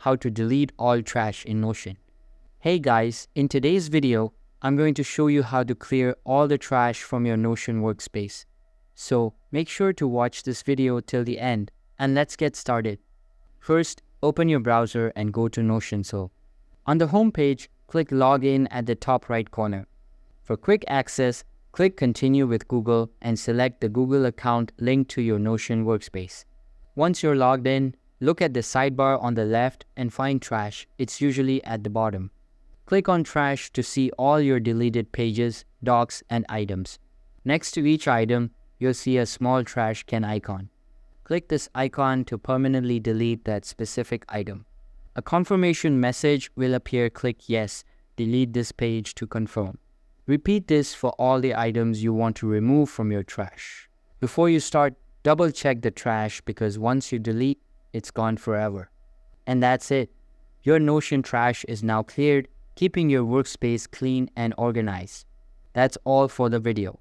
how to delete all trash in Notion. Hey guys, in today's video, I'm going to show you how to clear all the trash from your Notion workspace. So make sure to watch this video till the end, and let's get started. First, open your browser and go to Notion. On the home page, click Login at the top right corner. For quick access, click Continue with Google and select the Google account linked to your Notion workspace. Once you're logged in, look at the sidebar on the left and find Trash. It's usually at the bottom. Click on Trash to see all your deleted pages, docs, and items. Next to each item, you'll see a small trash can icon. Click this icon to permanently delete that specific item. A confirmation message will appear. Click Yes, delete this page to confirm. Repeat this for all the items you want to remove from your trash. Before you start, double check the trash because once you delete, it's gone forever. And that's it. Your Notion trash is now cleared, keeping your workspace clean and organized. That's all for the video.